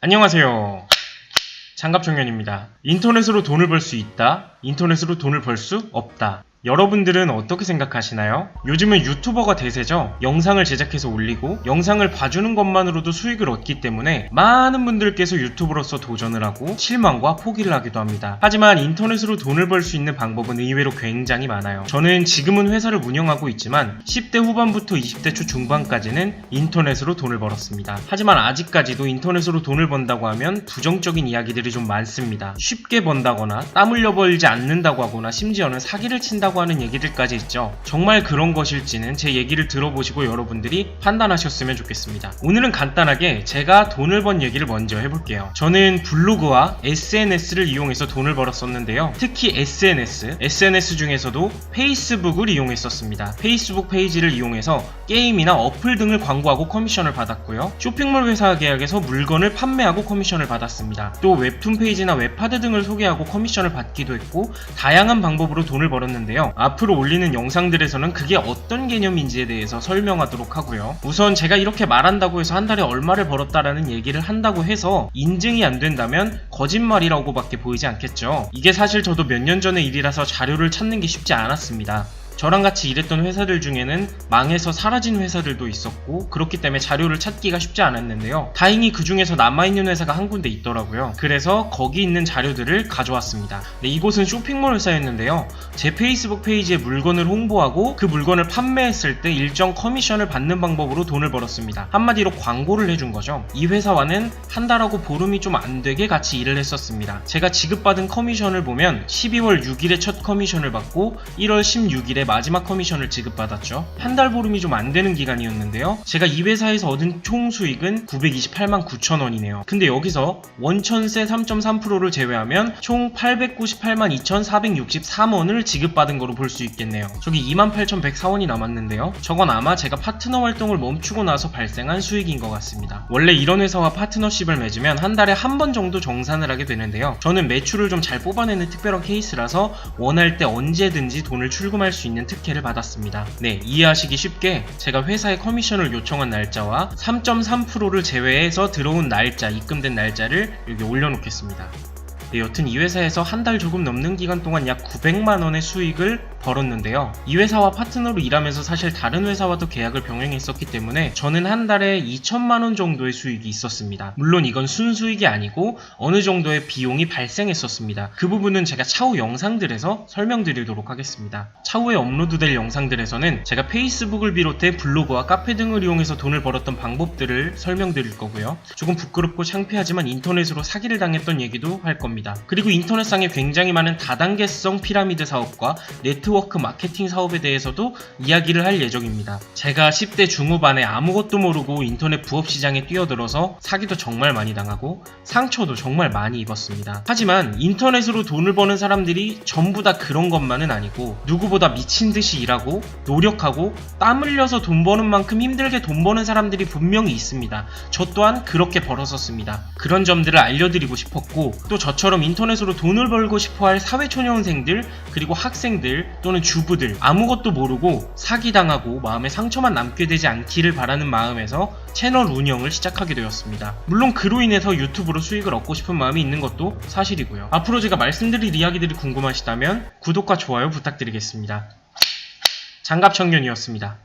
안녕하세요. 장갑청년입니다. 인터넷으로 돈을 벌 수 있다, 인터넷으로 돈을 벌 수 없다. 여러분들은 어떻게 생각하시나요? 요즘은 유튜버가 대세죠. 영상을 제작해서 올리고 영상을 봐주는 것만으로도 수익을 얻기 때문에 많은 분들께서 유튜버로서 도전을 하고 실망과 포기를 하기도 합니다. 하지만 인터넷으로 돈을 벌 수 있는 방법은 의외로 굉장히 많아요. 저는 지금은 회사를 운영하고 있지만 10대 후반부터 20대 초 중반까지는 인터넷으로 돈을 벌었습니다. 하지만 아직까지도 인터넷으로 돈을 번다고 하면 부정적인 이야기들이 좀 많습니다. 쉽게 번다거나 땀 흘려 벌지 않는다고 하거나 심지어는 사기를 친다고 하는 얘기들까지 있죠. 정말 그런 것일지는 제 얘기를 들어보시고 여러분들이 판단하셨으면 좋겠습니다. 오늘은 간단하게 제가 돈을 번 얘기를 먼저 해볼게요. 저는 블로그와 SNS를 이용해서 돈을 벌었었는데요. 특히 SNS 중에서도 페이스북을 이용했었습니다. 페이스북 페이지를 이용해서 게임이나 어플 등을 광고하고 커미션을 받았고요. 쇼핑몰 회사 계약에서 물건을 판매하고 커미션을 받았습니다. 또 웹툰 페이지나 웹하드 등을 소개하고 커미션을 받기도 했고 다양한 방법으로 돈을 벌었는데요. 앞으로 올리는 영상들에서는 그게 어떤 개념인지에 대해서 설명하도록 하고요. 우선 제가 이렇게 말한다고 해서 한 달에 얼마를 벌었다라는 얘기를 한다고 해서 인증이 안 된다면 거짓말이라고밖에 보이지 않겠죠. 이게 사실 저도 몇 년 전의 일이라서 자료를 찾는 게 쉽지 않았습니다. 저랑 같이 일했던 회사들 중에는 망해서 사라진 회사들도 있었고 그렇기 때문에 자료를 찾기가 쉽지 않았는데요. 다행히 그 중에서 남아있는 회사가 한 군데 있더라고요. 그래서 거기 있는 자료들을 가져왔습니다. 네, 이곳은 쇼핑몰 회사였는데요. 제 페이스북 페이지에 물건을 홍보하고 그 물건을 판매했을 때 일정 커미션을 받는 방법으로 돈을 벌었습니다. 한마디로 광고를 해준 거죠. 이 회사와는 한 달하고 보름이 좀 안 되게 같이 일을 했었습니다. 제가 지급받은 커미션을 보면 12월 6일에 첫 커미션을 받고 1월 16일에 마지막 커미션을 지급받았죠. 한 달 보름이 좀 안 되는 기간이었는데요. 제가 이 회사에서 얻은 총 수익은 928만 9천 원이네요. 근데 여기서 원천세 3.3%를 제외하면 총 898만 2,463원을 지급받은 거로 볼 수 있겠네요. 저기 28,104원이 남았는데요. 저건 아마 제가 파트너 활동을 멈추고 나서 발생한 수익인 것 같습니다. 원래 이런 회사와 파트너십을 맺으면 한 달에 한 번 정도 정산을 하게 되는데요. 저는 매출을 좀 잘 뽑아내는 특별한 케이스라서 원할 때 언제든지 돈을 출금할 수 있는 특혜를 받았습니다. 네, 이해하시기 쉽게 제가 회사에 커미션을 요청한 날짜와 3.3%를 제외해서 들어온 날짜, 입금된 날짜를 여기 올려놓겠습니다. 네, 여튼 이 회사에서 한 달 조금 넘는 기간 동안 약 900만원의 수익을 벌었는데요. 이 회사와 파트너로 일하면서 사실 다른 회사와도 계약을 병행했었기 때문에 저는 한 달에 2천만원 정도의 수익이 있었습니다. 물론 이건 순수익이 아니고 어느 정도의 비용이 발생했었습니다. 그 부분은 제가 차후 영상들에서 설명드리도록 하겠습니다. 차후에 업로드될 영상들에서는 제가 페이스북을 비롯해 블로그와 카페 등을 이용해서 돈을 벌었던 방법들을 설명드릴 거고요. 조금 부끄럽고 창피하지만 인터넷으로 사기를 당했던 얘기도 할 겁니다. 그리고 인터넷상에 굉장히 많은 다단계성 피라미드 사업과 네트워크 마케팅 사업에 대해서도 이야기를 할 예정입니다. 제가 10대 중후반에 아무것도 모르고 인터넷 부업시장에 뛰어들어서 사기도 정말 많이 당하고 상처도 정말 많이 입었습니다. 하지만 인터넷으로 돈을 버는 사람들이 전부 다 그런 것만은 아니고 누구보다 미친듯이 일하고 노력하고 땀 흘려서 돈 버는 만큼 힘들게 돈 버는 사람들이 분명히 있습니다. 저 또한 그렇게 벌었었습니다. 그런 점들을 알려드리고 싶었고 또 저처럼 인터넷으로 돈을 벌고 싶어할 사회초년생들 그리고 학생들 또는 주부들 아무것도 모르고 사기당하고 마음에 상처만 남게 되지 않기를 바라는 마음에서 채널 운영을 시작하게 되었습니다. 물론 그로 인해서 유튜브로 수익을 얻고 싶은 마음이 있는 것도 사실이고요. 앞으로 제가 말씀드릴 이야기들이 궁금하시다면 구독과 좋아요 부탁드리겠습니다. 장갑청년이었습니다.